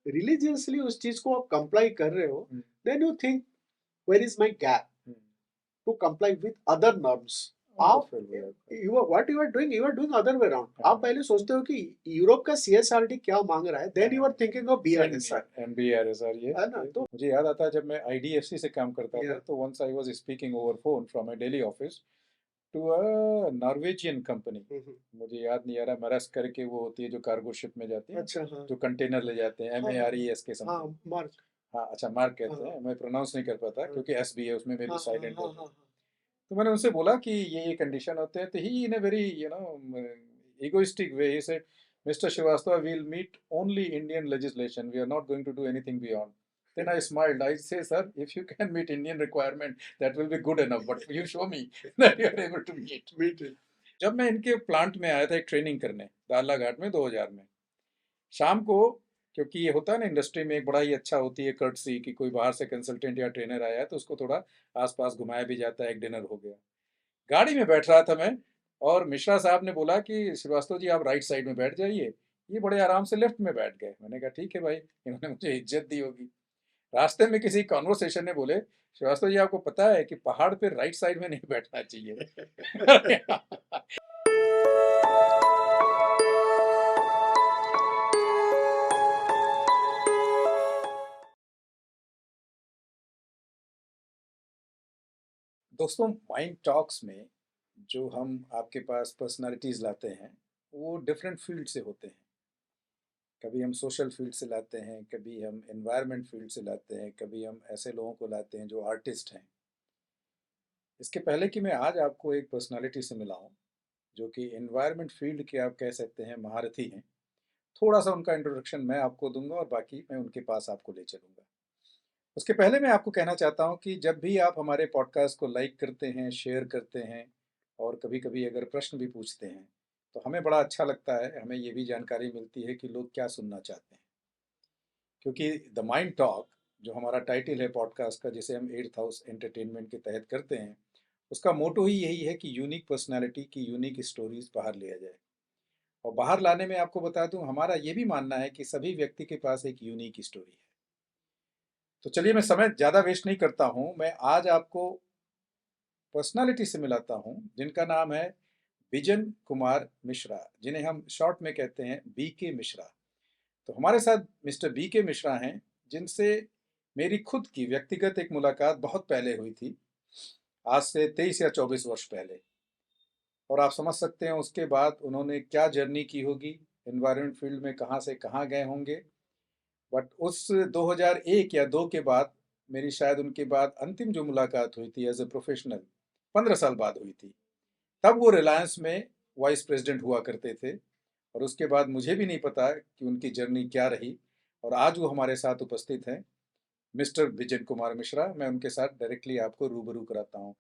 Religiously उस चीज को आप कंप्लाई कर रहे हो, hmm, then you think where is my gap hmm, to comply with other norms. आप वंडरफुल भैया आपका। You are doing other way around. आप हाँ, पहले सोचते हो कि यूरोप का सीएसआरटी क्या मांग रहा है, then you are thinking of BRSR, Indian MBR ये है ना? तो मुझे याद आता है जब मैं IDFC से काम करता था, या तो once I was speaking over phone from my daily office to a Norwegian company. मुझे याद नहीं आ रहा, मरस्क करके वो होती है जो कार्गो शिप में जाती है, अच्छा, हाँ जो कंटेनर ले जाते हैं, हाँ हाँ MARES के हाँ, समथिंग। मार्क, हाँ अच्छा, मार्क हाँ कहते हैं, मैं प्रोनाउंस नहीं कर पाता हाँ क्योंकि S भी है उसमें, मे हाँ बी हाँ साइलेंट हाँ होगा। हाँ तो मैंने उनसे बोला कि ये कंडीशन होते हैं, तो he in a very egoistic way he said, Mr. Srivastava, we'll meet only Indian legislation, we are not going to do anything beyond. Then I smiled. I say, sir, if you can meet Indian requirement, that will be good enough, but you show me that you are able to meet. Meet. जब मैं इनके plant में आया था एक training करने दारला घाट में 2000 में, शाम को, क्योंकि ये होता है ना इंडस्ट्री में, एक बड़ा ही अच्छा होती है कर्टसी कि कोई बाहर से कंसल्टेंट या ट्रेनर आया है तो उसको थोड़ा आसपास घुमाया भी जाता है, एक डिनर हो गया। गाड़ी में बैठ रहा था मैं, और मिश्रा साहब ने बोला कि श्रीवास्तव जी आप राइट साइड में बैठ जाइए। ये बड़े आराम से लेफ्ट में बैठ गए। मैंने कहा ठीक है भाई, इन्होंने मुझे इज्जत दी होगी। रास्ते में किसी कॉन्वर्सेशन ने बोले, श्रीवास्तव जी आपको पता है कि पहाड़ पे राइट साइड में नहीं बैठना चाहिए। दोस्तों, माइंड टॉक्स में जो हम आपके पास पर्सनालिटीज़ लाते हैं, वो डिफरेंट फील्ड से होते हैं। कभी हम सोशल फील्ड से लाते हैं, कभी हम एनवायरनमेंट फील्ड से लाते हैं, कभी हम ऐसे लोगों को लाते हैं जो आर्टिस्ट हैं। इसके पहले कि मैं आज आपको एक पर्सनालिटी से मिलाऊं जो कि एनवायरनमेंट फील्ड के आप कह सकते हैं महारथी हैं, थोड़ा सा उनका इंट्रोडक्शन मैं आपको दूंगा और बाकी मैं उनके पास आपको ले चलूंगा। उसके पहले मैं आपको कहना चाहता हूं कि जब भी आप हमारे पॉडकास्ट को लाइक करते हैं, शेयर करते हैं, और कभी कभी अगर प्रश्न भी पूछते हैं, तो हमें बड़ा अच्छा लगता है। हमें ये भी जानकारी मिलती है कि लोग क्या सुनना चाहते हैं। क्योंकि द माइंड टॉक जो हमारा टाइटल है पॉडकास्ट का, जिसे हम एट्थ हाउस एंटरटेनमेंट के तहत करते हैं, उसका मोटो ही यही है कि यूनिक पर्सनालिटी की यूनिक स्टोरीज बाहर लिया जाए। और बाहर लाने में आपको बता दूं, हमारा ये भी मानना है कि सभी व्यक्ति के पास एक यूनिक स्टोरी है। तो चलिए, मैं समय ज़्यादा वेस्ट नहीं करता हूं, मैं आज आपको पर्सनालिटी से मिलाता हूं जिनका नाम है बिजन कुमार मिश्रा, जिन्हें हम शॉर्ट में कहते हैं BK मिश्रा। तो हमारे साथ मिस्टर BK मिश्रा हैं, जिनसे मेरी खुद की व्यक्तिगत एक मुलाकात बहुत पहले हुई थी, आज से 23 या 24 वर्ष पहले। और आप समझ सकते हैं उसके बाद उन्होंने क्या जर्नी की होगी, एनवायरनमेंट फील्ड में कहाँ से कहाँ गए होंगे। बट उस 2001 या 2 के बाद मेरी शायद उनके बाद अंतिम जो मुलाकात हुई थी एज ए प्रोफेशनल, 15 साल बाद हुई थी। तब वो रिलायंस में वाइस प्रेसिडेंट हुआ करते थे। और उसके बाद मुझे भी नहीं पता कि उनकी जर्नी क्या रही। और आज वो हमारे साथ उपस्थित हैं, मिस्टर बिजन कुमार मिश्रा। मैं उनके साथ डायरेक्टली आपको रूबरू कराता हूँ।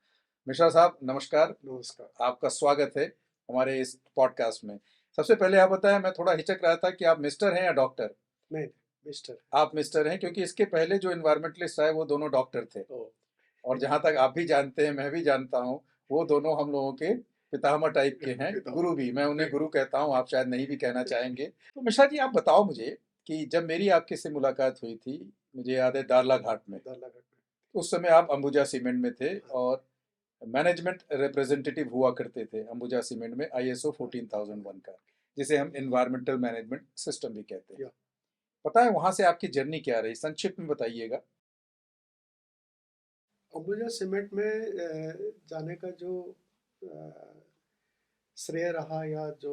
मिश्रा साहब नमस्कार, नमस्कार। आपका स्वागत है हमारे इस पॉडकास्ट में। सबसे पहले आप बताएं, मैं थोड़ा हिचक रहा था कि आप मिस्टर हैं या डॉक्टर। नहीं, मिस्टर। आप मिस्टर हैं, क्योंकि इसके पहले जो इन्वायरमेंटलिस्ट आए वो दोनों डॉक्टर थे। ओ, और जहाँ तक आप भी जानते हैं, मैं भी जानता हूँ, वो दोनों हम लोगों के पितामह टाइप के हैं, गुरु भी। मैं उन्हें गुरु कहता हूँ, आप शायद नहीं भी कहना चाहेंगे। तो मिश्रा जी, आप बताओ मुझे कि जब मेरी आपके से मुलाकात हुई थी, मुझे याद है दारला घाट में, दालागढ़ में। तो उस समय आप अंबुजा सीमेंट में थे हाँ, और मैनेजमेंट रिप्रेजेंटेटिव हुआ करते थे अंबुजा सीमेंट में, ISO हाँ, 14001 का, जिसे हम इन्वायरमेंटल मैनेजमेंट सिस्टम भी कहते हैं। या पता है वहाँ से आपकी जर्नी क्या रही, संक्षिप्त में बताइएगा। अंबुजा सीमेंट में जाने का जो अ, श्रेय रहा, या जो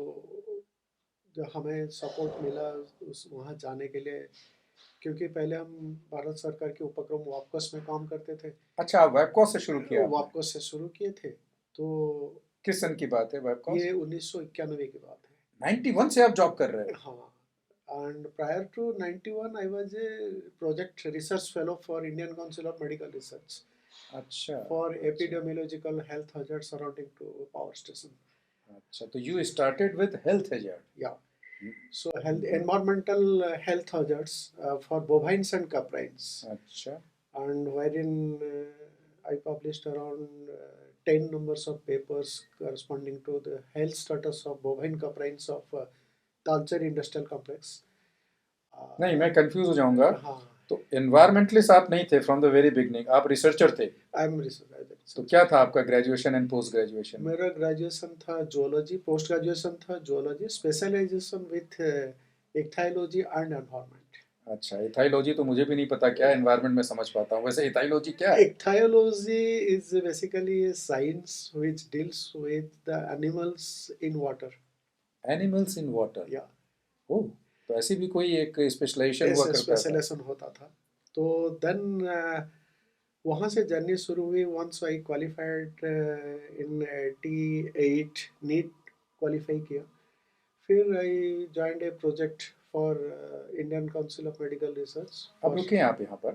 जो हमें सपोर्ट मिला उस वहाँ जाने के लिए, क्योंकि पहले हम भारत सरकार के उपक्रम वापस में काम करते थे। अच्छा, वेबकॉस से शुरू किया आपने। वापस से शुरू किए थे, तो किस सन की बात है वेबकॉस। ये 1991 की बात 91 से आप जॉब कर रहे है। हो। हाँ, and prior to 91 I was a project research fellow for Indian Council of Medical Research अच्छा for अच्छा epidemiological health hazards surrounding to power station. अच्छा, तो you started with health Yeah, hazard. so health environmental health hazards for bovines and caprines, अच्छा and wherein I published around 10 numbers of papers corresponding to the health status of bovine caprines of Talcher Industrial Complex. नहीं, मैं confuse हो जाऊंगा। हाँ, तो environmentalist आप नहीं थे फ्रॉम द वेरी बिगनिंग, आप रिसर्चर थे। I am research. तो क्या था आपका ग्रेजुएशन एंड पोस्ट ग्रेजुएशन में? मेरा ग्रेजुएशन था जूलॉजी, पोस्ट ग्रेजुएशन था zoology, specialization with ichthyology and environment. अच्छा, इथाइलॉजी तो मुझे भी नहीं पता क्या, एनवायरनमेंट में समझ पाता हूँ, वैसे इथाइलॉजी क्या है? Ichthyology is basically a science which deals with the animals in water. Animals in water. Yeah, ओह, तो ऐसी भी कोई एक स्पेशलाइजेशन हुआ ऐसे करता था? स्पेशलाइजेशन होता था। तो देन वहाँ से जर्नी शुरू हुई। Once I qualified in 88 NEET qualify किया। फिर I joined a project for Indian Council of Medical Research अब फॉर। रुके आप यहाँ पर।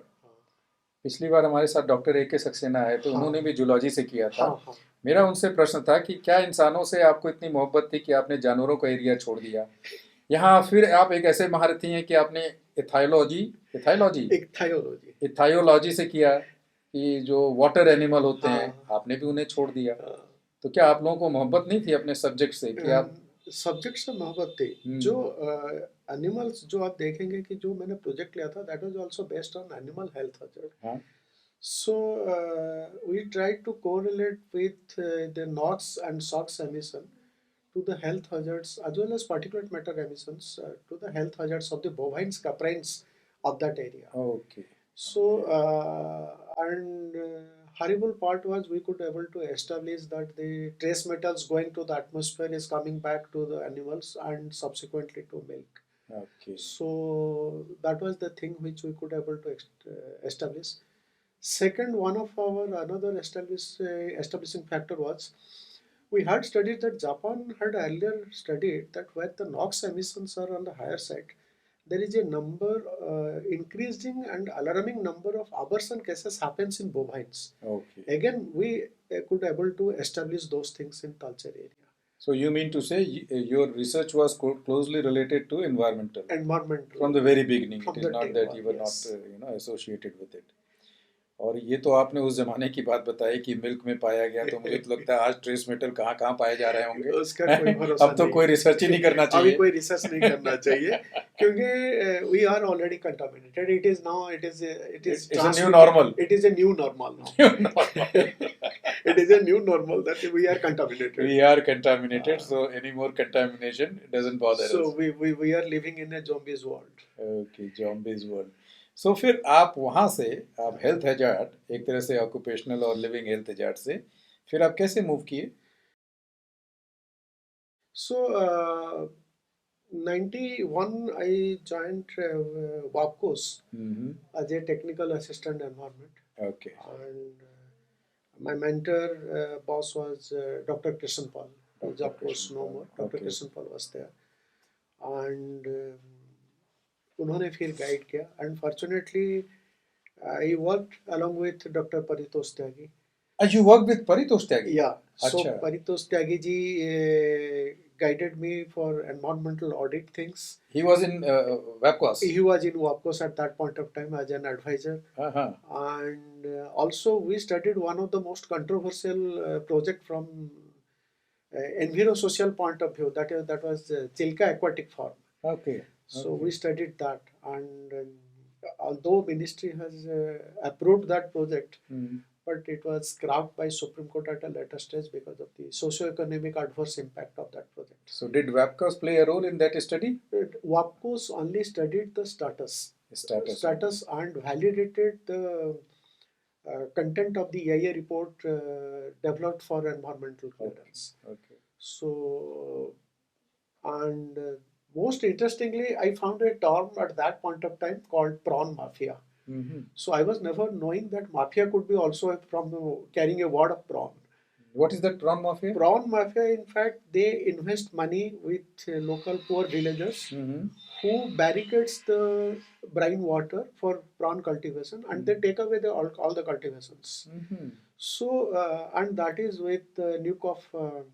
पिछली बार हमारे साथ डॉक्टर ए के सक्सेना आए थे, हाँ उन्होंने भी जूलॉजी से किया था। हाँ हाँ। मेरा उनसे प्रश्न था कि क्या इंसानों से आपको इतनी मोहब्बत थी कि आपने जानवरों का एरिया छोड़ दिया? यहाँ फिर आप एक ऐसे महारथी हैं कि आपने इथाइलॉजी इथाइलॉजी इक्थायोलॉजी। इथाइयोलॉजी से किया, कि जो वाटर एनिमल होते हैं हाँ आपने भी उन्हें छोड़ दिया। हाँ। तो क्या आप लोगों को मोहब्बत नहीं थी अपने सब्जेक्ट से कि आप? सब्जेक्ट से मोहब्बत थी। जो हम्म। एनिमल्स जो आप देखेंगे कि जो मैंने प्रोजेक्ट लिया था that was also based on animal health hazard. हाँ। So we tried to correlate with the NOx and SOx emission to the health hazards as well as particulate matter emissions to the health hazards of the bovines, caprines of that area. Okay. So, and horrible part was we could able to establish that the trace metals going to the atmosphere is coming back to the animals and subsequently to milk. Okay. So that was the thing which we could able to establish. Second, one of our another establishing factor was we had studied that Japan had earlier studied that where the NOx emissions are on the higher side, there is a number increasing and alarming number of abortion cases happens in bovines. Okay. Again, we could able to establish those things in Talcher area. So you mean to say your research was closely related to environmental Environmental from the very beginning. from It is the not day that one, you were not yes. associated with it. और ये तो आपने उस जमाने की बात बताई कि मिल्क में पाया गया, तो मुझे तो लगता है आज ट्रेस मेटल कहाँ कहाँ पाए जा रहे होंगे। उसका कोई भरोसा अब तो नहीं। कोई रिसर्च ही नहीं करना अभी चाहिए। कोई रिसर्च नहीं करना चाहिए क्योंकि we are already contaminated. It is now it is It's a new transmitted. normal. It is a new normal now. It is a new normal that we are contaminated. We are contaminated, so any more contamination doesn't bother us. So we are living in a zombies world. Okay, zombies world. So फिर आप वहाँ से आप health hazard, एक तरह से occupational और living health hazard से फिर आप कैसे मूव किए? So 91 I joined WAPCOS as a technical assistant environment. Okay. And my mentor boss was Dr. Krishan Pal. He's of course no more. Dr. Okay. Krishan Pal was there. And उन्होंने फिर guide किया. Unfortunately, I worked along with Dr. Paritosh Tyagi. You worked with Paritosh Tyagi? Yeah. So Achha. Paritosh Tyagi ji guided me for environmental audit things. He was in WAPCOS? He was in WAPCOS at that point of time as an advisor. Uh-huh. And also we studied one of the most controversial project from enviro-social point of view. That was Chilka aquatic farm. Okay. So we studied that, and although ministry has approved that project, but it was scrapped by Supreme Court at a later stage because of the socio-economic adverse impact of that project. So did WAPCOS play a role in that study? WAPCOS only studied the status and validated the content of the EIA report developed for environmental clearance. Okay. So, and most interestingly, I found a term at that point of time called prawn mafia. So I was never knowing that mafia could be also from carrying a word of prawn. What is that prawn mafia? Prawn mafia, in fact, they invest money with local poor villagers who barricades the brine water for prawn cultivation, and they take away all the cultivations. So, and that is with the nuke of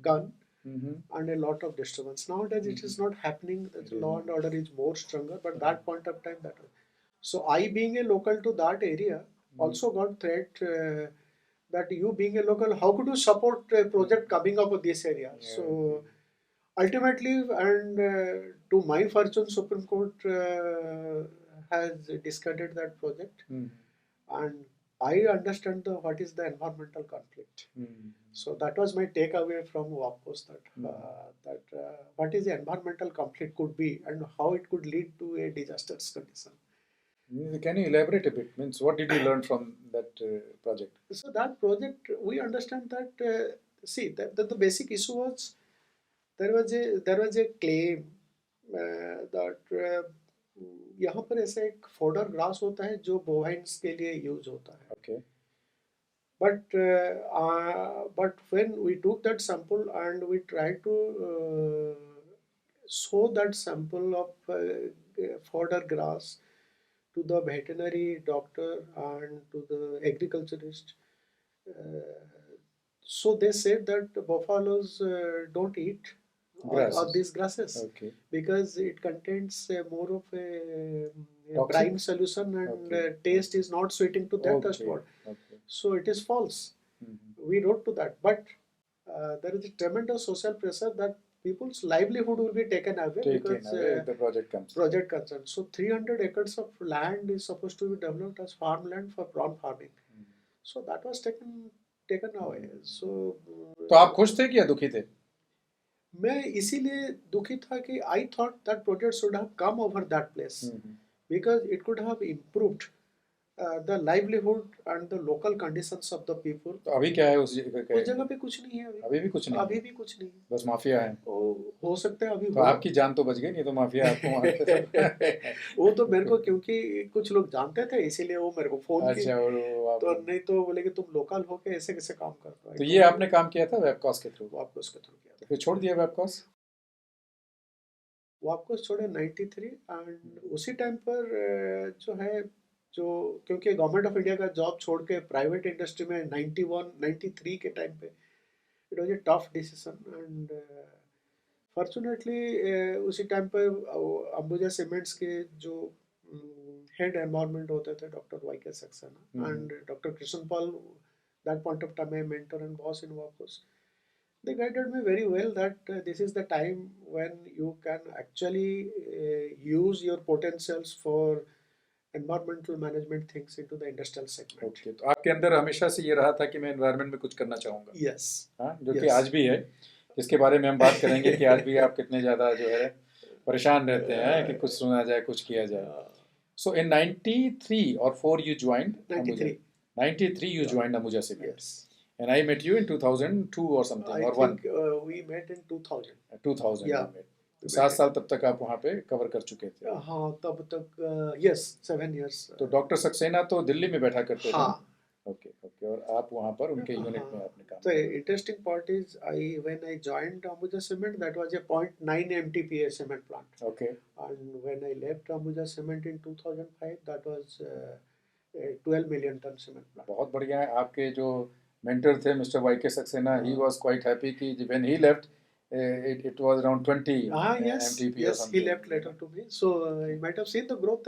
gun and a lot of disturbance. Nowadays, it is not happening. The law and order is more stronger, but that point of time, that was. So I, being a local to that area, also got threat that you being a local, how could you support a project coming up in this area? So Ultimately, and to my fortune, Supreme Court has discarded that project, and I understand what is the environmental conflict. So that was my takeaway from WAPCOS, that what is the environmental conflict could be and how it could lead to a disastrous condition. Can you elaborate a bit? Means what did you learn from that project? So that project, we understand that see that the basic issue was there was a claim that यहाँ पर ऐसा एक fodder grass होता है जो बोवाइन्स के लिए use होता है. Okay. But when we took that sample and we tried to show that sample of fodder grass to the veterinary doctor and to the agriculturist, so they said that buffaloes don't eat all these grasses. Okay. Because it contains more of a Toxic? brine solution, and Okay. taste is not suiting to their taste bud. Okay. So it is false. We wrote to that, but there is a tremendous social pressure that people's livelihood will be taken away because if the project comes. project concern. So 300 acres of land is supposed to be developed as farmland for prawn farming. So that was taken away. So तो आप खुश थे कि या दुखी थे? मैं इसीलिए दुखी था कि I thought that project should have come over that place because it could have improved the livelihood and the local conditions of the people. तो अभी क्या है उस जगह पे कुछ नहीं है अभी भी कुछ नहीं, अभी भी कुछ नहीं, बस माफिया है. हो सकता है अभी तो आपकी जान तो बच गई, नहीं तो माफिया आपको मारते. वो तो मेरे को क्योंकि कुछ लोग जानते थे इसीलिए वो मेरे को फोन किए. अच्छा. तो नहीं तो बोले कि तुम लोकल होके ऐसे कैसे काम कर रहे हो. तो ये आपने काम किया था वेबकॉस के थ्रू? वापकोस के थ्रू किया था. फिर छोड़ दिया वेबकॉस? वापकोस छोड़े 93, एंड उसी टाइम पर जो है क्योंकि गवर्नमेंट ऑफ इंडिया का जॉब छोड़ के प्राइवेट इंडस्ट्री में 91 93 के टाइम पे it was a tough decision. And fortunately उसी टाइम पर अंबुजा सीमेंट्स के जो हेड एनवायरनमेंट होते थे डॉक्टर वाई के Saxena and doctor Krishna Pal, that point of time my mentor and boss in WAPCOS, they guided me very well that this is the time when you can actually use your potentials for environmental management things into the industrial segment. Okay. तो आपके अंदर हमेशा से ये रहा था कि मैं एनवायरनमेंट में कुछ करना चाहूँगा? Yes. हाँ, जो कि आज भी है, इसके बारे में हम बात करेंगे कि आज भी आप कितने ज़्यादा जो है परेशान रहते हैं कि कुछ सुना जाए, कुछ किया जाए. So in 93 or 4 you joined 93. 93 you joined Ambuja Cement. Yes. And I met you in 2002 or something, I or think we met in 2000. 2000. Yeah. We met. 7 साल तब तक आप वहाँ पे कवर कर चुके थे. हाँ तब तक yes 7 years. तो डॉक्टर सक्सेना तो दिल्ली में बैठा करते थे. हाँ. ओके. और आप वहाँ पर उनके यूनिट में आपने काम किया. The interesting part is when I joined Ambuja Cement, that was a 0.9 MTPA cement plant. Okay. And when I left Ambuja Cement in 2005, that was a 12 million ton cement plant. बहुत बढ़िया है. आपके जो mentor थे mister Y के Saxena, he was quite happy कि when he left it was around 20 MTPA. Yes, he left later to me. So you might have seen the growth.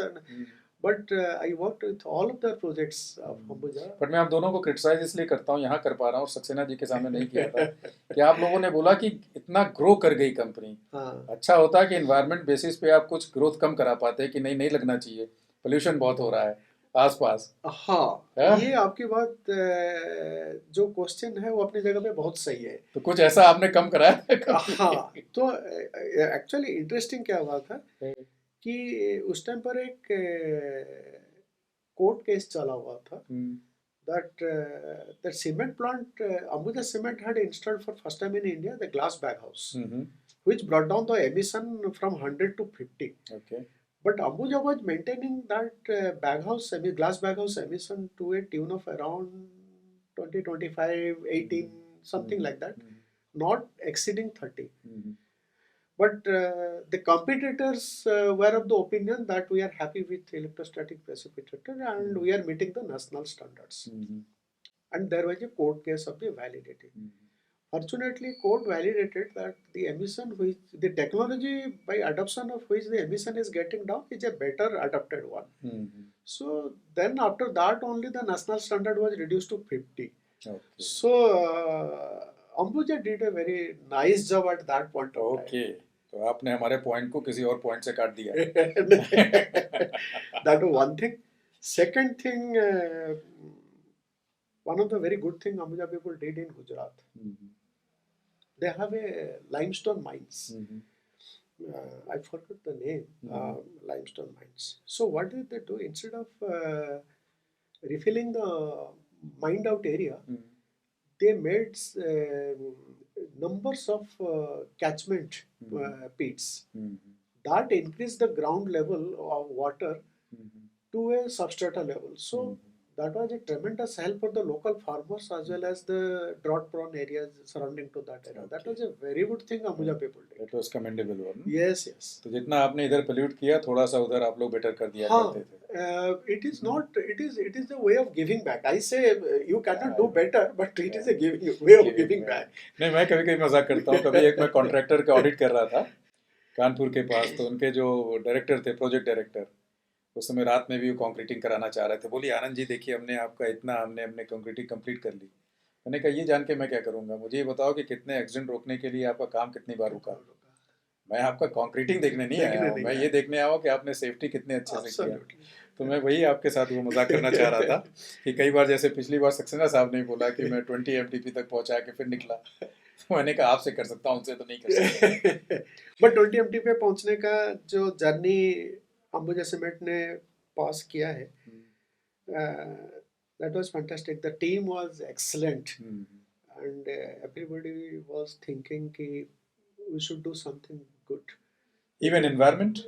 But I worked with all of the projects of Ambuja. But मैं आप दोनों को criticise इसलिए करता हूँ, यहाँ कर पा रहा हूँ, सक्सेना जी के सामने नहीं किया था कि आप लोगों ने बोला कि इतना ग्रो कर गई कंपनी. अच्छा होता है कि एनवायरनमेंट बेसिस पे आप कुछ ग्रोथ कम करा पाते कि नहीं लगना चाहिए, पोल्यूशन बहुत हो रहा है आसपास. हाँ, ये आपकी बात जो क्वेश्चन है वो अपनी जगह पे बहुत सही है. तो कुछ ऐसा आपने कम कराया? हाँ, तो एक्चुअली इंटरेस्टिंग क्या हुआ था कि उस टाइम पर एक कोर्ट केस चला हुआ था that cement plant Ambuja Cement had installed for first time in India the glass bag house, which brought down the emission from 100 to 50. Okay. But Ambuja was maintaining that glass bag house emission to a tune of around 20, 25, 18, something like that, not exceeding 30. But the competitors were of the opinion that we are happy with electrostatic precipitator and we are meeting the national standards. And there was a court case of the validity. Fortunately, court validated that the emission the technology by adoption of which the emission is getting down is a better adopted one. So then after that only the national standard was reduced to 50. Okay. So Ambuja did a very nice job at that point of okay, तो आपने हमारे point को किसी और point से काट दिया। time. That was one thing. Second thing, one of the very good thing Ambuja people did in Gujarat. They have a limestone mines. I forgot the name. Limestone mines. So what did they do? Instead of refilling the mined out area, they made numbers of catchment pits that increased the ground level of water to a substrata level. So that was a tremendous help for the local farmers as well as the drought prone areas surrounding to that area. That was a very good thing Ambuja people did. It was commendable one. Yes, yes. तो जितना आपने इधर pollute किया, थोड़ा सा उधर आप लोग better कर दिया करते थे। It is not. It is the way of giving back. I say you cannot do better, but it is a way of giving back. नहीं, मैं कभी कभी मजाक करता हूँ। कभी एक मैं कॉन्ट्रैक्टर का ऑडिट कर रहा था कानपुर के पास, तो उनके जो डायरेक्टर थे, प्रोजेक्ट डायरेक्टर, उस समय रात में भी वो कंक्रीटिंग कराना चाह रहे थे। बोली आनंद जी देखिए हमने आपका इतना हमने कंक्रीटिंग कंप्लीट कर ली। मैंने कहा ये जान के मैं क्या करूँगा, मुझे ये बताओ कि कितने एक्सीडेंट रोकने के लिए आपका काम कितनी बार रुका। मैं आपका कंक्रीटिंग देखने नहीं आया हूँ, मैं ये देखने आया हूँ कि आपने सेफ्टी कितने अच्छे से किया। तो मैं वही आपके साथ वो मजाक करना चाह रहा था कि कई बार जैसे पिछली बार सक्सेना साहब ने बोला कि मैं 20 MTP तक पहुँचा के फिर निकला, तो मैंने कहा आपसे कर सकता हूँ, उनसे तो नहीं कर सकता। बट 20 MTP पे पहुँचने का जो जर्नी अंबुजा सीमेंट ने पास किया है, that was fantastic. The team was excellent, and everybody was thinking कि we should do something good. Even environment.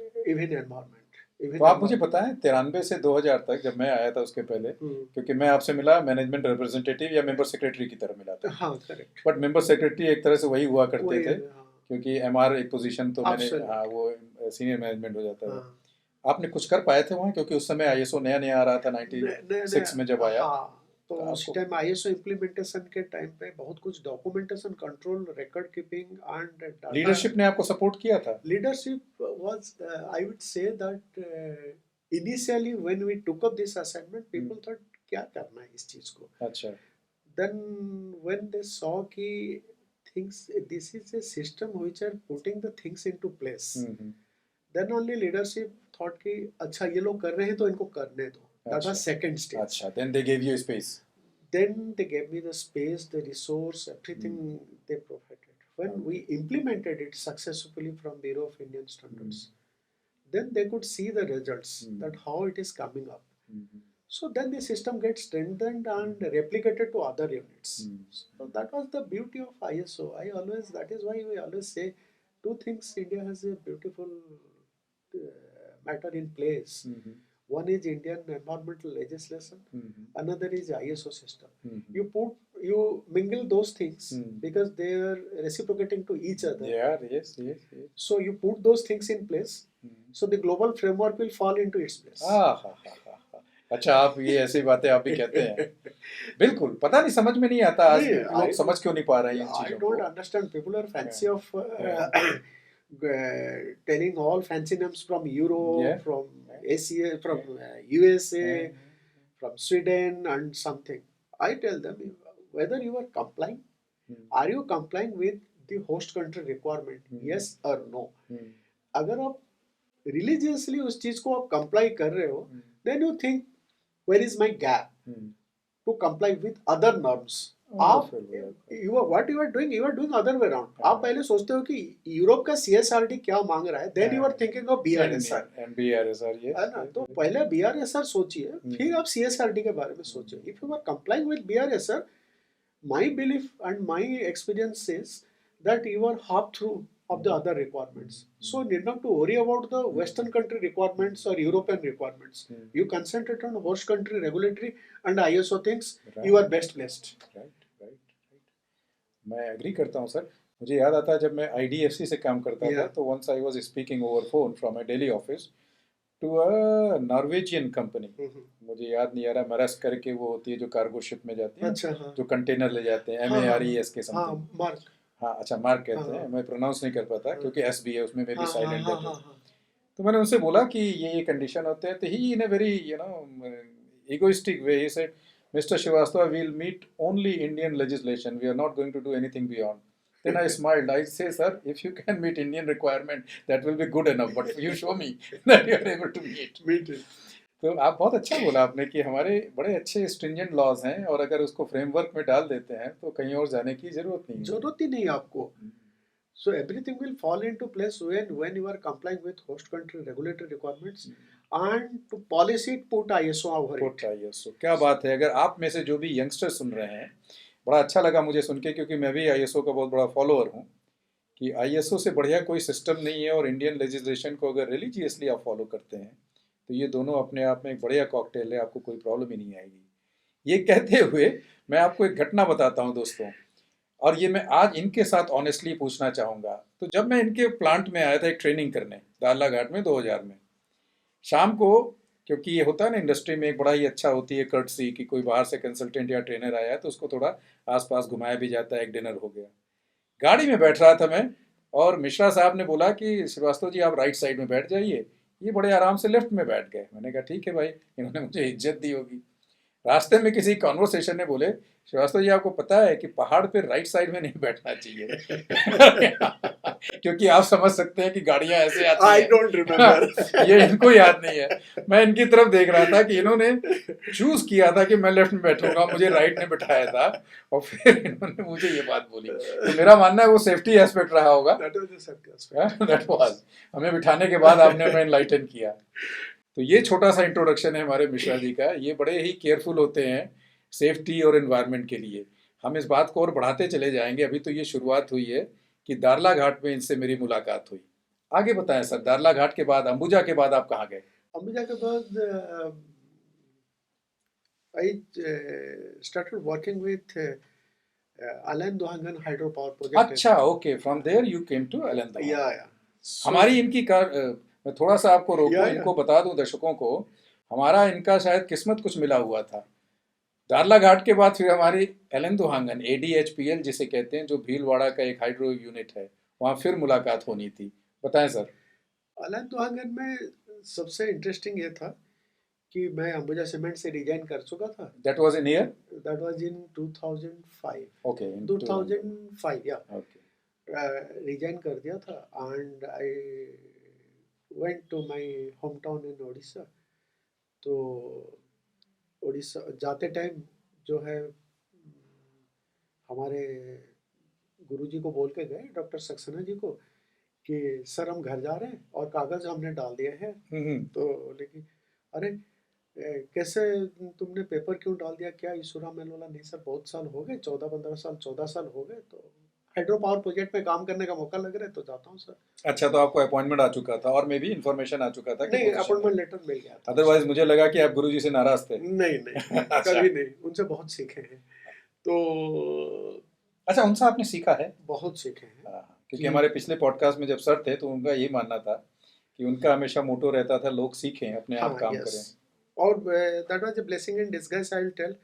तो आप मुझे बताएं 93 से 2000 तक जब मैं आया था उसके पहले, क्योंकि मैं आपसे मिला मैनेजमेंट रिप्रेजेंटेटिव या मेंबर सेक्रेटरी की तरह मिला था। हाँ, करेक्ट। बट मेंबर सेक्रेटरी एक तरह से वही हुआ करते थे, क्योंकि MR एक पोजीशन तो मैंने वो सीनियर मैनेजमेंट हो जाता है। आपने कुछ कर पाए थे वहाँ, क्योंकि उस समय ISO नया आ रहा था 96 में जब आया। तो उस टाइम ISO इम्प्लीमेंटेशन के टाइम पे बहुत कुछ documentation, control, record keeping and data. Leadership ने आपको सपोर्ट किया था? Leadership was, I would say that initially when we took up this assignment, people thought क्या करना है इस चीज को। अच्छा। देन व्हेन दे सॉ कि things, this is a system which are putting the things into place, then only leadership thought कि अच्छा ये लोग कर रहे हैं तो इनको करने दो। That was second stage. अच्छा, then they gave you space. Then they gave me the space, the resource, everything they provided. When we implemented it successfully from Bureau of Indian Standards, then they could see the results, that how it is coming up. So then the system gets strengthened and replicated to other units. So that was the beauty of ISO. That is why we always say two things India has a beautiful matter in place. One is Indian environmental legislation, another is ISO system. You mingle those things because they are reciprocating to each other. Yeah, yes. So you put those things in place, so the global framework will fall into its place. अच्छा, आप ये ऐसी बातें आप भी कहते हैं। बिल्कुल, पता नहीं समझ में नहीं आता आज लोग समझ क्यों नहीं पा रहे हैं इन चीजों को। I don't understand. People are fancy of telling all fancy names from Europe, from Asia, from USA, from Sweden and something. I tell them, whether you are complying, are you complying with the host country requirement, yes or no? अगर आप religiously उस चीज को आप comply कर रहे हो, then you think, where is my gap to comply with other norms? आप what you are doing other way around. आप पहले सोचते हो कि यूरोप का CSRD क्या मांग रहा है, then you are thinking of BRSR. है ना, तो पहले BRSR सोचिए, फिर आप CSRD के बारे में सोचिए. If you are complying with BRSR, my belief and my experience says that you are half through of the other requirements. So need not to worry about the Western country requirements or European requirements. You concentrate on host country regulatory and ISO things. You are best placed. Right. मैं agree करता हूँ sir. मुझे याद आता है जब मैं IDFC से काम करता था, तो once I was speaking over phone from my Delhi office to a Norwegian company. मुझे याद नहीं आ रहा, मरस करके वो होती है जो कार्गो शिप में जाती है, अच्छा, जो कंटेनर ले जाते हैं, MARES के समथिंग। मार्क। हाँ, अच्छा, मार्क कहते हैं। मैं प्रोनाउंस नहीं कर पाता क्योंकि S भी है उसमें, मे बी साइलेंट है। तो मैंने उनसे बोला कि ये कंडीशन होते हैं, तो he in a very egoistic way he said, Mr. Srivastava, we'll meet only Indian legislation. We are not going to do anything beyond. Then I smiled. I say, sir, if you can meet Indian requirement, that will be good enough. But you show me that you are able to meet. Meet it. तो आप बहुत अच्छा बोला आपने कि हमारे बड़े अच्छे स्ट्रिंजेंट लॉज हैं और अगर उसको फ्रेमवर्क में डाल देते हैं तो कहीं और जाने की जरूरत नहीं है। जरूरत ही नहीं आपको। So everything will fall into place when you are complying with host country regulatory requirements and to policy it put ISO over it. Put ISO, क्या बात है। अगर आप में से जो भी यंगस्टर सुन रहे हैं, बड़ा अच्छा लगा मुझे सुन के, क्योंकि मैं भी ISO का बहुत बड़ा फॉलोअर हूँ, कि ISO से बढ़िया कोई सिस्टम नहीं है और इंडियन लेजिस्लेशन को अगर रिलीजियसली आप फॉलो करते हैं तो ये दोनों अपने आप में एक बढ़िया कॉकटेल है, आपको कोई प्रॉब्लम ही नहीं आएगी। ये कहते हुए मैं आपको एक घटना बताता हूँ दोस्तों, और ये मैं आज इनके साथ ऑनेस्टली पूछना चाहूँगा। तो जब मैं इनके प्लांट में आया था एक ट्रेनिंग करने दारला घाट में 2000 में, शाम को, क्योंकि ये होता है ना इंडस्ट्री में एक बड़ा ही अच्छा होती है कर्टसी कि कोई बाहर से कंसल्टेंट या ट्रेनर आया है तो उसको थोड़ा आसपास घुमाया भी जाता है, एक डिनर हो गया। गाड़ी में बैठ रहा था मैं और मिश्रा साहब ने बोला कि श्रीवास्तव जी आप राइट साइड में बैठ जाइए। ये बड़े आराम से लेफ्ट में बैठ गए। मैंने कहा ठीक है भाई, इन्होंने मुझे इज्जत दी होगी। रास्ते में किसी कॉन्वर्सेशन ने बोले, श्रीवास्तव जी आपको पता है कि पहाड़ पे राइट साइड में नहीं बैठना चाहिए क्योंकि आप समझ सकते हैं कि गाड़ियां ऐसे आती हैं। I don't remember. ये इनको याद नहीं है। मैं इनकी तरफ देख रहा था कि इन्होंने चूज किया था कि मैं लेफ्ट में बैठूंगा, मुझे राइट ने बिठाया था और फिर इन्होंने मुझे ये बात बोली। तो मेरा मानना है वो सेफ्टी एस्पेक्ट रहा होगा। दैट वाज, हमें बिठाने के बाद आपने हमें एनलाइटन किया। तो ये छोटा सा इंट्रोडक्शन है हमारे मिश्रा जी का। ये बड़े ही केयरफुल होते हैं सेफ्टी और एनवायरनमेंट के लिए। हम इस बात को और बढ़ाते चले जाएंगे। अभी तो ये शुरुआत हुई है कि दारला घाट में इनसे मेरी मुलाकात हुई। आगे बताएं सर, दारला घाट के बाद, अंबुजा के बाद आप कहाँ गए? अंबुजा के बाद I started working with Alan Duhangan hydro power project. अच्छा, okay, from there you came to Allen. Yeah. हमारी इनकी मैं थोड़ा सा आपको रोकूं, इनको बता दूं दर्शकों को, हमारा इनका शायद किस्मत कुछ मिला हुआ था। दारला घाट के बाद फिर हमारी एलन दुहांगन ADHPL जिसे कहते हैं, जो भीलवाड़ा का एक हाइड्रो यूनिट है, वहाँ फिर मुलाकात होनी थी। बताएं सर। अलन दुहांगन में सबसे इंटरेस्टिंग ये था कि मैं अंबुजा सीमेंट से रिजाइन कर चुका था। That was in year? That was in 2005. Okay, in 2005 या ओके। रिजाइन कर दिया था and I went to my home town in Odisha. तो उड़ीसा जाते टाइम जो है हमारे गुरुजी को बोल के गए, डॉक्टर सक्सेना जी को, कि सर हम घर जा रहे हैं और कागज हमने डाल दिए हैं। तो लेकिन अरे कैसे तुमने पेपर क्यों डाल दिया, क्या इशू रहा? मैंने बोला नहीं सर बहुत साल हो गए, 14-15 साल 14 साल हो गए, तो हाइड्रो पावर प्रोजेक्ट में काम करने का मौका लग रहा है तो जाता हूँ सर। अच्छा, तो आपको अपॉइंटमेंट आ चुका था और मे भी इन्फॉर्मेशन आ चुका था? नहीं, अपॉइंटमेंट लेटर मिल गया था। अदरवाइज मुझे लगा कि आप गुरुजी से नाराज थे। नहीं कभी नहीं, उनसे बहुत सीखे हैं। तो अच्छा, उनसे आपने सीखा है? बहुत सीखे हैं। क्योंकि हमारे पिछले पॉडकास्ट में जब सर थे तो उनका यही मानना था कि उनका हमेशा मोटो रहता था लोग सीखें, अपने आप काम करें। और that was a blessing in disguise, I will tell.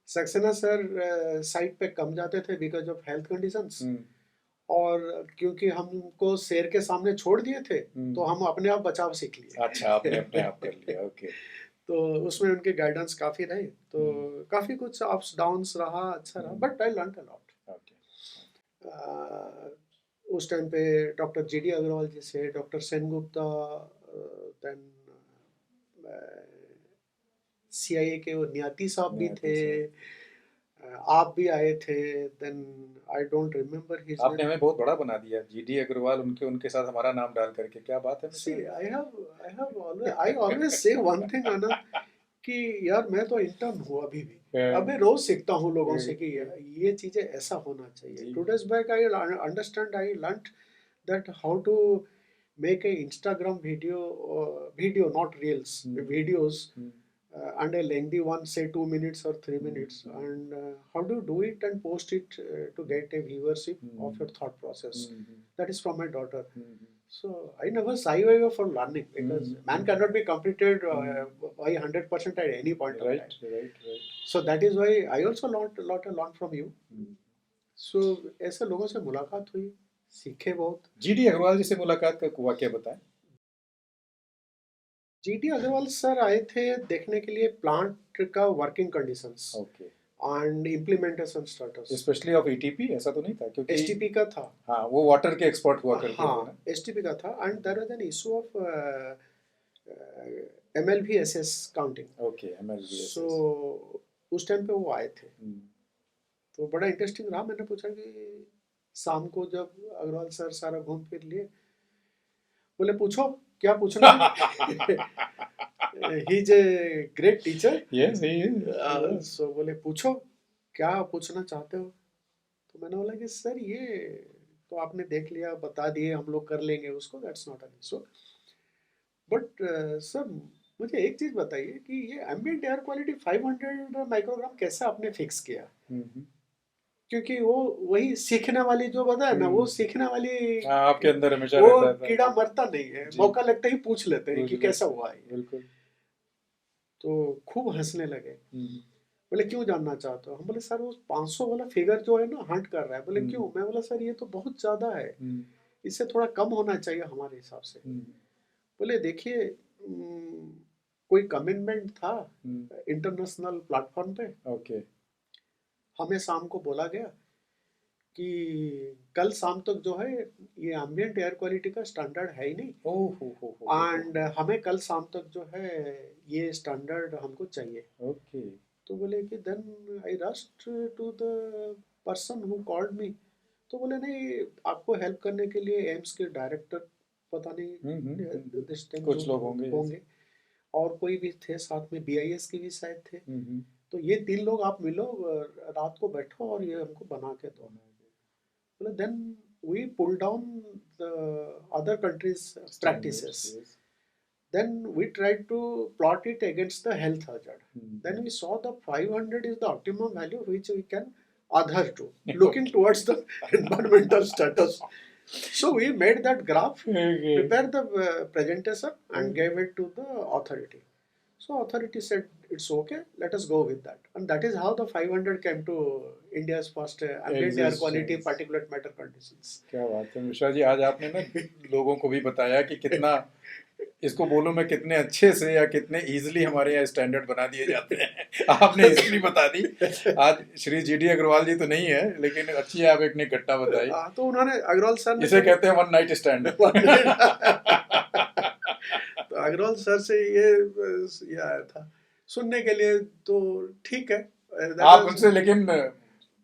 Saxena sir site पे कम जाते थे बिकॉज ऑफ हेल्थ कंडीशंस, और क्योंकि हमको शेर के सामने छोड़ दिए थे तो हम अपने आप बचाव सीख लिए। अच्छा, आपने अपने आप कर लिया। ओके। तो उसमें उनके गाइडेंस काफ़ी रहे, तो काफ़ी कुछ अप्स डाउन्स रहा, अच्छा रहा, but I learn a lot. उस टाइम पे डॉक्टर GD अग्रवाल जी से, डॉक्टर सेनगुप्ता, देन CIA के वो नियाती साहब भी थे, आप भी आए थे, then I don't remember his. आपने हमें बहुत बड़ा बना दिया, GD अग्रवाल, उनके साथ हमारा नाम डाल करके। क्या बात है। See, I always say one thing आनंद, कि यार मैं तो इंटर्न हूँ अभी भी, अभी रोज सीखता हूँ लोगों से कि ये चीजें ऐसा होना चाहिए। 2 days back I learned that how to make a Instagram video, not reels, videos, and a lengthy one, say 2 minutes or 3 minutes, and how to do it and post it to get a viewership of your thought process. That is from my daughter. So I never shy away for learning, because man cannot be completed by 100% at any point of time. Right. So that is why I also learned from you. So ऐसे लोगों से मुलाकात हुई, सीखे बहुत। GD Agarwal जी से मुलाकात का वाकया बताएं। जीटी अग्रवाल सर आए थे देखने के लिए प्लांट का working conditions okay, and implementation status. Specially of ETP ऐसा तो नहीं था क्योंकि एसटीपी का था। हाँ वो वाटर के एक्सपर्ट हुआ करते थे ना। हाँ, एसटीपी का था and there was an issue of MLV SS counting. Okay, so MLVSS. उस टाइम पे वो आए थे, तो बड़ा इंटरेस्टिंग रहा। मैंने पूछा कि शाम को जब अग्रवाल सर सारा घूम फिर लिए, बोले पूछो क्या पूछना है। He is a great teacher. Yes he is. So बोले पूछो क्या पूछना चाहते हो। तो मैंने बोला कि सर ये तो आपने देख लिया, बता दिए, हम लोग कर लेंगे उसको, that's not an issue. But sir मुझे एक चीज बताइए कि ये एम्बिएंट एयर क्वालिटी 500 माइक्रोग्राम कैसे आपने फिक्स किया। क्योंकि वो वही सीखने वाली जो बताया ना, वो सीखने वाली हाँ, आपके अंदर हमेशा वो रहता था कीड़ा जी। मरता नहीं है, जी, मौका लगता ही पूछ लेते हैं पूछ कि कैसा लेते हुआ हैं, ये। बिल्कुल। तो खूब हंसने लगे। हम्म, बोले क्यों जानना चाहते हो। हम बोले सर वो 500 वाला फिगर जो है ना हंट कर रहा है। बोले हम्म, क्यों। मैं बोला सर ये तो बहुत ज्यादा है, हम्म, इससे थोड़ा कम होना चाहिए हमारे हिसाब से। हम्म, बोले देखिए कोई कमिटमेंट था हम्म, इंटरनेशनल प्लेटफॉर्म पे, ओके, हमें शाम को बोला गया कि कल शाम तक जो है ये एम्बिएंट एयर क्वालिटी का स्टैंडर्ड है ही नहीं, ओह हो, एंड हमें कल शाम तक जो है ये स्टैंडर्ड हमको चाहिए। ओके, तो बोले कि then I rushed to the person who called me. तो बोले नहीं, आपको हेल्प करने के लिए एम्स के डायरेक्टर पता नहीं दिस टाइम जो कुछ लोग होंगे yes। होंगे, और कोई भी थे साथ में, बीआईएस के भी शायद थे। हम्म, तो ये 3 लोग आप मिलो, रात को बैठो और ये हमको बना के दो। बोले then we pull down the other countries standards practices. यस। Then we tried to plot it against the health hazard. Then we saw the 500 is the optimum value which we can adhere to, looking towards the environmental status. So we made that graph, prepared the presentation, and gave it to the authority. So authority said it's okay, let us go with that, and that is how the 500 came to India's first ambient air quality Existence। particulate matter conditions. क्या बात है मिश्रा जी, आज आपने ना लोगों को भी बताया कि कितना इसको बोलो मैं कितने अच्छे से या कितने इजीली हमारे यहाँ स्टैंडर्ड बना दिए जाते हैं। आपने हिस्ट्री बता दी। आज श्री जीडी अग्रवाल जी तो नहीं है, लेकिन अच्छी आप एक ने घटना बताई। तो उन्होंने अग्रवाल सर ने इसे कहते हैं वन नाइट स्टैंड। तो अग्रवाल सर से ये आया था सुनने के लिए। तो ठीक है, आप उनसे, लेकिन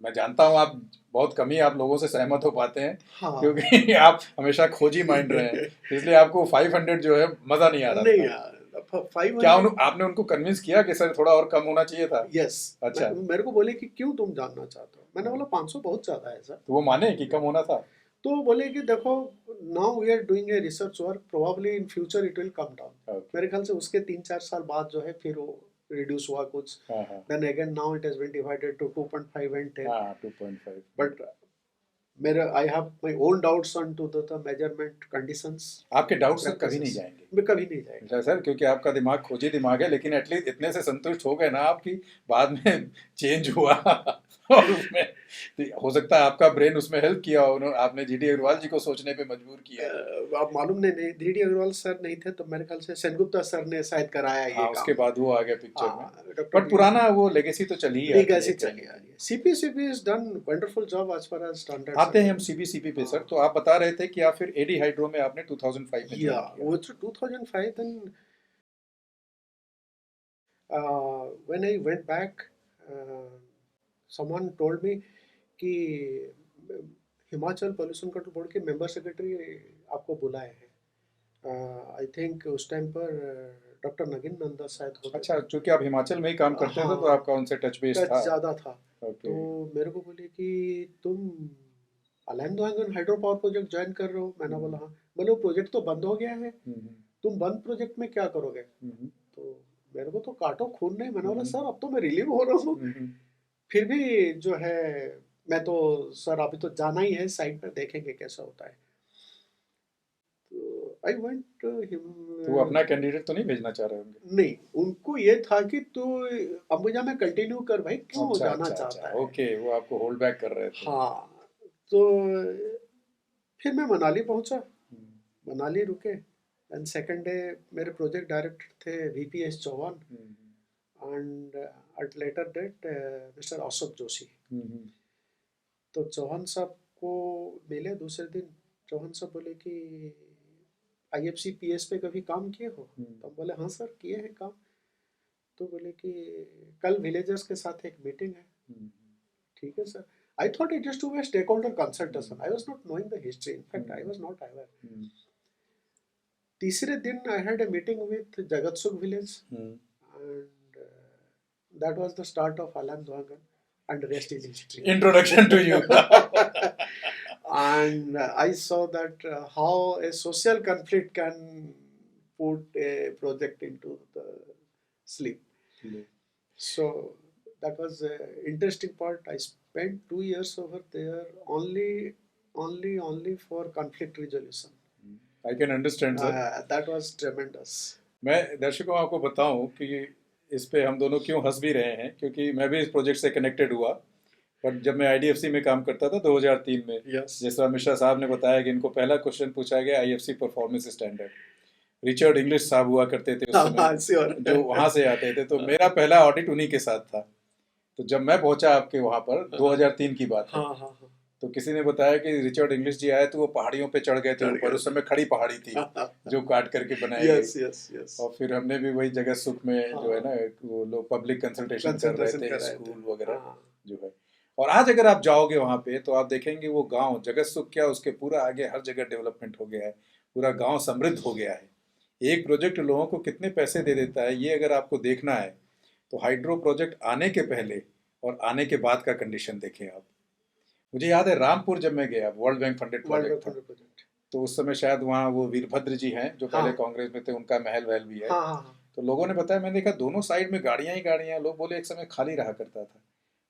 मैं जानता हूँ आप बहुत कम ही आप लोगों से सहमत हो पाते हैं, हाँ क्योंकि आप हमेशा खोजी माइंड रहे हैं, इसलिए आपको 500 जो है मजा नहीं आ रहा नहीं था। यार, 500 क्या आपने उनको कन्विंस किया कि सर थोड़ा और कम होना चाहिए था? यस। अच्छा, मेरे को बोले कि क्यों तुम जानना चाहते हो। मैंने बोला 500 बहुत ज्यादा है सर। तो वो माने कि कम होना था? तो बोले कि देखो, now we are doing a research work, probably in future it will come down. मेरे ख्याल से उसके 3-4 साल बाद जो है फिर वो रिड्यूस हुआ कुछ। Then again now it has been divided to 2.5 and 10। 2.5। But मेरे I have my own doubts on to the measurement conditions. आपके डाउट्स सर कभी नहीं जाएंगे। मैं कभी नहीं जाएगा सर, क्योंकि आपका दिमाग खोजी दिमाग है, लेकिन एटलीस्ट इतने से संतुष्ट हो गए ना आपकी बाद में चेंज हुआ और उसमें हो सकता है आपका ब्रेन उसमें हेल्प किया हो, आपने जीडी अग्रवाल जी को सोचने पे मजबूर किया। आप मालूम नहीं, जीडी अग्रवाल सर नहीं थे तो मेरे ख्याल से सेनगुप्ता सर ने शायद कराया ये उसके काम। बाद वो आ गया पिक्चर में, डॉक्टर बट पुराना वो लेगेसी तो चली ही आती है। लेगेसी चली आ रही है। CPCP is done wonderful job as far as standards. आते हैं हम सीबीसीपी पे सर। तो आप बता रहे थे कि आप फिर एडी हाइड्रो में आपने 2005 में या ज्वाइन किया। वो 2005 then when I went back, someone told me कि हिमाचल पॉल्यूशन कंट्रोल बोर्ड के मेंबर सेक्रेटरी आपको बुलाए हैं। आई थिंक उस टाइम पर डॉक्टर नगिन नंदा शायद होते। अच्छा, चूंकि आप हिमाचल में ही काम करते थे तो आपका उनसे टच बेस था। ज़्यादा था। ओके। तो मेरे को बोले कि तुम Allain Duhangan hydro power project join कर रहे हो। मैंने बोला हाँ। बोले वो प्रोजेक्ट तो बंद हो गया है, तुम बंद प्रोजेक्ट में क्या करोगे। तो मेरे को तो काटो खून नहीं। मैंने बोला सर अब तो मैं रिलीव हो रहा हूँ, फिर भी जो है मैं तो सर अभी तो जाना ही है साइड पर, देखेंगे कैसा होता है। तो आई वेंट तो वो अपना कैंडिडेट तो नहीं भेजना चाह रहे होंगे? नहीं, उनको ये था कि तू अंबुजा में कंटिन्यू कर भाई, क्यों अच्छा जाना अच्छा चाहता अच्छा, है। ओके, वो आपको होल्ड बैक कर रहे थे। हाँ। तो फिर मैं मनाली पहुंचा, मनाली रुके, एंड सेकंड डे मेरे प्रोजेक्ट डायरेक्टर थे VPS Chauhan and at later date mister Ashok Joshi. तो चौहान साहब को मिले दूसरे दिन। चौहान साहब बोले कि IFC PS पे कभी काम किए हो? तो हम बोले हाँ सर किए हैं काम। तो बोले कि कल विलेजर्स के साथ एक मीटिंग है। ठीक है sir. I thought it is to a stakeholder consultation. I was not knowing the history. In fact, I was not aware. तीसरे दिन I had a meeting with Jagatsuk village, and that was the start of Alan Dwangan, and rest is history. Introduction to you. And I saw that how a social conflict can put a project into the sleep. So that was an interesting part. I spent 2 years over there only for conflict resolution. I can understand, sir. That was tremendous. मैं दर्शकों आपको बताऊं कि इस पे हम दोनों क्यों हंस भी रहे हैं, क्योंकि मैं भी इस प्रोजेक्ट से कनेक्टेड हुआ। बट जब मैं IDFC में काम करता था 2003 में, Yes. जिस तरह मिश्रा साहब ने बताया कि इनको पहला क्वेश्चन पूछा गया IFC performance standard. Richard English साहब हुआ करते थे उस समय, Sure. जो वहाँ से आते थे। तो मेरा पहला ऑडिट उन्हीं के साथ था। तो जब मैं पहुंचा आपके वहाँ पर 2003 की बात है, हाँ। तो किसी ने बताया कि रिचर्ड इंग्लिश जी आए तो वो पहाड़ियों पे चढ़ गए थे ऊपर। उस समय खड़ी पहाड़ी थी जो काट करके बनाई गई। Yes. और फिर हमने भी वही जगत सुख में जो है ना, वो लोग पब्लिक कंसल्टेशन कर रहे थे, स्कूल वगैरह जो है। और आज अगर आप जाओगे वहाँ पे तो आप देखेंगे वो गांव जगत सुख क्या, उसके पूरा आगे हर जगह डेवलपमेंट हो गया है, पूरा गांव समृद्ध हो गया है। एक प्रोजेक्ट लोगों को कितने पैसे दे देता है, ये अगर आपको देखना है तो हाइड्रो प्रोजेक्ट आने के पहले और आने के बाद का कंडीशन देखें आप। मुझे याद है रामपुर जब मैं गया, वर्ल्ड बैंक फंडेड प्रोजेक्ट था, तो उस समय शायद वहाँ वो वीरभद्र जी हैं जो पहले कांग्रेस में थे, उनका महल वहल भी है। तो लोगों ने बताया, मैंने देखा दोनों साइड में गाड़ियां ही गाड़ियां। लोग बोले एक समय खाली रहा करता था।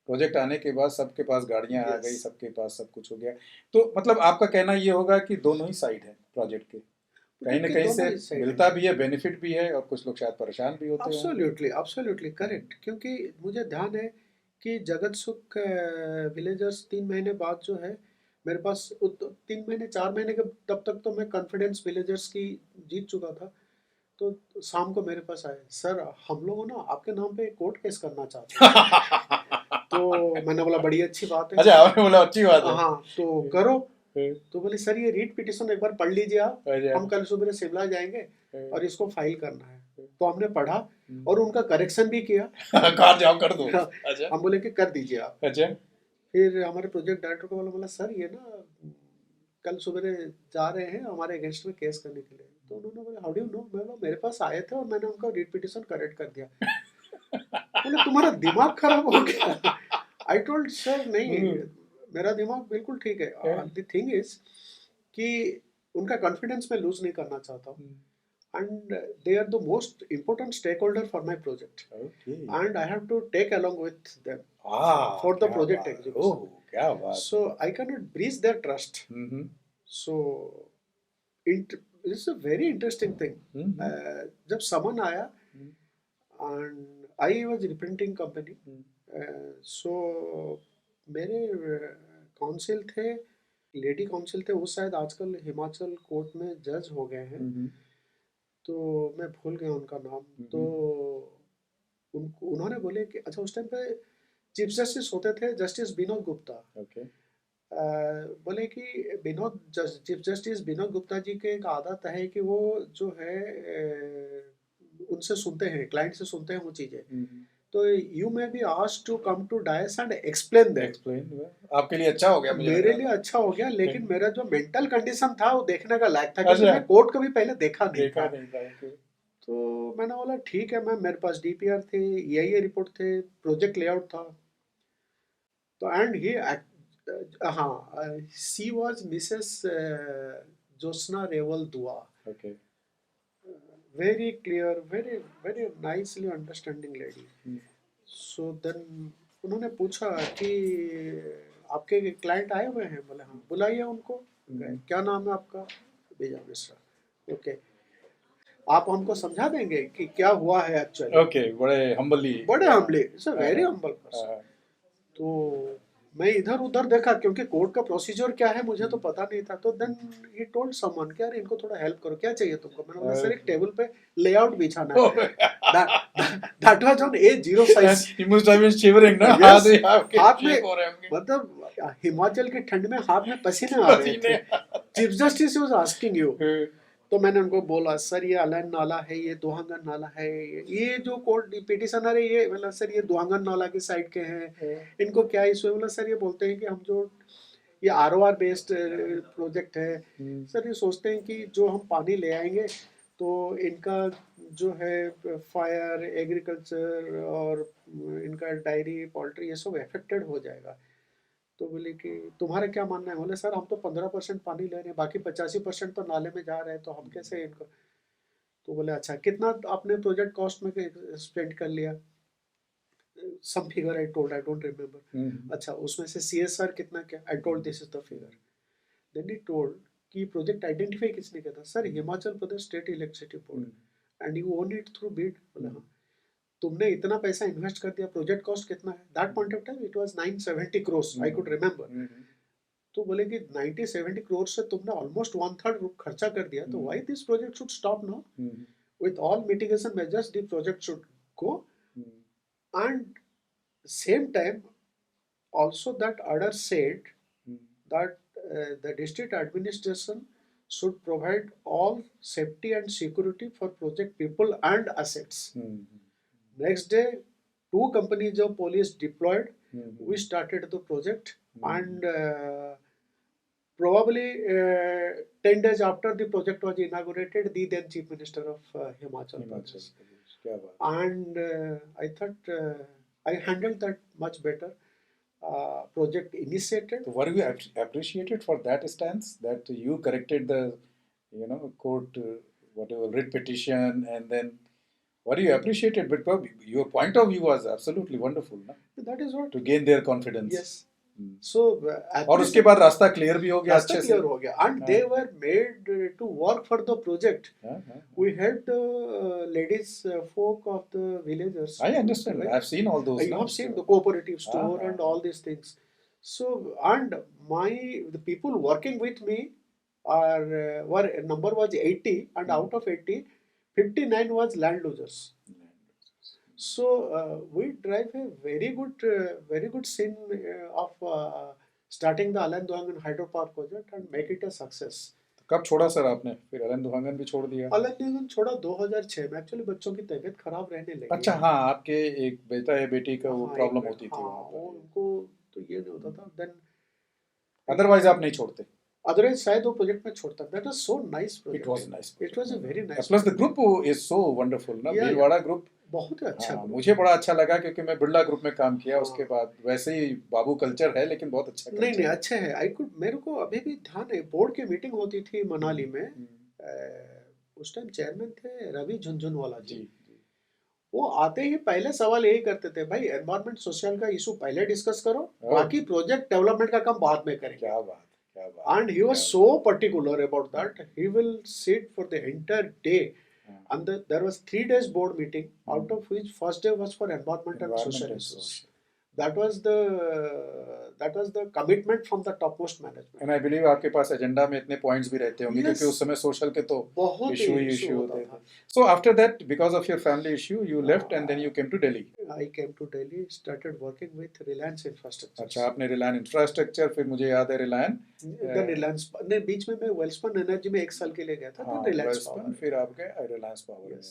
प्रोजेक्ट आने के बाद सबके पास गाड़ियां आ गई, सबके पास सब कुछ हो गया। तो मतलब आपका कहना ये होगा कि दोनों ही साइड है प्रोजेक्ट के, कहीं ना कहीं से मिलता भी है, बेनिफिट भी है, और कुछ लोग शायद परेशान भी होते हैं। Absolutely correct. क्योंकि मुझे ध्यान है कि जगत सुख विलेजर्स 3 महीने बाद जो है मेरे पास 3 महीने 4 महीने के तब तक तो मैं कॉन्फिडेंस विलेजर्स की जीत चुका था। तो शाम को मेरे पास आए, सर हम लोग ना आपके नाम पे कोर्ट केस करना चाहते हैं। तो मैंने बोला बड़ी अच्छी बात है। अच्छा, आपने बोला अच्छी बात है। हाँ तो करो। तो बोले सर ये रीट पिटिशन एक बार पढ़ लीजिए आप, हम कल सुबह शिमला जाएंगे और इसको फाइल करना है। तो हमने पढ़ा और उनका करेक्शन भी किया। कहा जाओ कर दो। अच्छा। हम बोले कि कर दीजिए आप। अच्छा। फिर हमारे प्रोजेक्ट डायरेक्टर को बोला सर ये ना कल सुबह जा रहे हैं हमारे अगेंस्ट में केस करने के लिए। तो उन्होंने बोला हाउ डू यू नो? मैं बोला मेरे पास आए थे और मैंने उनका रीट पिटिशन करेक्ट कर दिया। बोले तुम्हारा दिमाग खराब हो गया। आई टोल्ड सर नहीं, मेरा दिमाग बिल्कुल ठीक है। द थिंग इज कि उनका कॉन्फिडेंस मैं लूज नहीं करना चाहता हूँ, and they are the most important stakeholder for my project. Okay. And I have to take along with them for the project execution. Oh, क्या बात। So I cannot breach their trust. So it's a very interesting thing. जब समन आया and I was representing company, so मेरे council थे, lady council थे, वो शायद आजकल हिमाचल कोर्ट में जज हो गए हैं। तो मैं भूल गया उनका नाम। तो उन्होंने बोले कि अच्छा उस टाइम पे चीफ जस्टिस होते थे जस्टिस विनोद गुप्ता। बोले कि चीफ जस्टिस विनोद गुप्ता जी के एक आदत है कि वो जो है उनसे सुनते हैं, क्लाइंट से सुनते हैं वो चीजें। तो you may be asked to come to dais and explain that. आपके लिए अच्छा हो गया, मेरे लिए अच्छा हो गया, लेकिन मेरा जो मेंटल कंडीशन था वो देखने का लायक था, क्योंकि मैं कोर्ट कभी पहले देखा नहीं था। तो मैंने बोला ठीक है मैम, मेरे पास DPR थे, EIA रिपोर्ट थे, प्रोजेक्ट लेआउट था। तो and he she was Mrs Joshna Rewal Dua. Very clear, very very nicely understanding lady. So then उन्होंने पूछा कि आपके क्लाइंट आए हुए हैं? बोले हाँ। बुलाइए उनको। क्या नाम है आपका? विजय मिश्रा। ओके, आप हमको समझा देंगे कि क्या हुआ है एक्चुअली? ओके, बड़े humbly it's a very humble person. तो मैं इधर उधर देखा क्योंकि कोर्ट का प्रोसीजर क्या है मुझे तो हम्म, पता नहीं था, तो देन ही टोल्ड समवन कि यार इनको थोड़ा हेल्प करो, क्या चाहिए तुमको? मैंने बोला सर एक okay. टेबल पे लेआउट बिछाना Oh, है। That was on A0 size. he must have been shivering ना, यस, हाथ ही आपके हाथ में, शेक हो रहे होंगे, मतलब हिमाचल की ठंड में हाथ में पसीने आ रहे पसीने। थे। Chief justice was asking you. तो मैंने उनको बोला सर ये अलाइन नाला है, ये दुहांगन नाला है, ये जो कोर्ट पिटिशनर है ये, बोला सर ये दुहांगन नाला की साइड के हैं, इनको क्या इशू है? बोला सर ये बोलते हैं कि हम जो ये ROR बेस्ड प्रोजेक्ट है, सर ये सोचते हैं कि जो हम पानी ले आएंगे तो इनका जो है फायर, एग्रीकल्चर और इनका डायरी, पोल्ट्री, ये सब अफेक्टेड हो जाएगा। तो बोले कि तुम्हारा क्या मानना है? बोले सर हम तो 15% पानी ले रहे हैं, बाकी 85% तो नाले में जा रहे हैं, तो हम कैसे इनको? तो बोले अच्छा कितना आपने प्रोजेक्ट कॉस्ट में स्पेंड कर लिया? Some figure I told, I don't remember. अच्छा उसमें से CSR कितना, क्या? I told this is the figure. Then he told कि प्रोजेक्ट आइडेंटिफाई किसने किया था? Sir Himachal Pradesh state electricity board, and you own it through bid. बोले हाँ। तुमने इतना पैसा इन्वेस्ट कर दिया, प्रोजेक्ट कॉस्ट कितना है? That point of time it was 970 crores, I could remember. तो बोले कि 90-70 करोड़ से तुमने ऑलमोस्ट 1/3 खर्चा कर दिया, तो why this project should stop now? With all mitigation measures the project should go, and same time also that order said that the district administration should provide all safety and security for project people and assets. Next day, 2 companies of police deployed. We started the project, and probably 10 days after the project was inaugurated, the then Chief Minister of Himachal Pradesh. क्या बात। And I thought I handled that much better. Project initiated. So were you appreciated for that stance that you corrected the, court, whatever writ petition, and then were you appreciated? Because your point of view was absolutely wonderful, na? That is what. To gain their confidence. Yes. So और उसके बाद रास्ता clear भी हो गया रास्ता अच्छे से। क्लियर हो गया, and they were made to work for the project. We helped the ladies folk of the villagers. I understand. Right? I've seen all those. You have seen the cooperative store and all these things. So, and the people working with me were number was 80, and out of 80, 59 was land losers. So we drive a very good scene of starting the Alan Duhangan hydropower project and make it a success. कब छोड़ा sir आपने? फिर Alan Duhangan भी छोड़ दिया? Alan Duhangan छोड़ा 2006 में। Actually बच्चों की तबीयत खराब रहने लगी। अच्छा हाँ, आपके एक बेटा या बेटी का वो प्रॉब्लम होती थी वहाँ पर। उनको तो ये नहीं होता था। देन अदरवाइज आप नहीं छोड़ते? अदरवाइज शायद वो प्रोजेक्ट में छोड़ता। That was so nice project. It was nice. It was a very nice. Plus the group is so wonderful ना, भीलवाड़ा ग्रुप बहुत अच्छा। मुझे बड़ा अच्छा लगा क्योंकि मैं बिरला ग्रुप में काम किया। उसके बाद वैसे ही बाबू कल्चर है, लेकिन बहुत अच्छा नहीं नहीं अच्छा है। मेरे को अभी भी ध्यान है, बोर्ड की मीटिंग होती थी मनाली में। उस टाइम चेयरमैन थे रवि झुनझुनवाला जी। वो आते ही पहले सवाल यही करते थे, भाई एनवायरमेंट सोशल का इशू पहले डिस्कस करो, बाकी प्रोजेक्ट डेवलपमेंट का काम बाद में करेंगे। क्या बात, क्या बात। And he was so particular about that. He will sit for the entire day. And there was 3 days board meeting, out of which first day was for environment and social issues. That was the commitment from the topmost management. And I believe आपके पास agenda में इतने points भी रहते होंगे क्योंकि उस समय social के तो इशू होते थे। So after that, because of your family issue, you left and then you came to Delhi. I came to Delhi, started working with Reliance Infrastructure. अच्छा, आपने Reliance Infrastructure, फिर मुझे याद है Reliance ने बीच में मैं वेल्सपन एनर्जी में 1 साल के लिए गया था। हाँ, Reliance Power, फिर आप गए Reliance Power। Yes.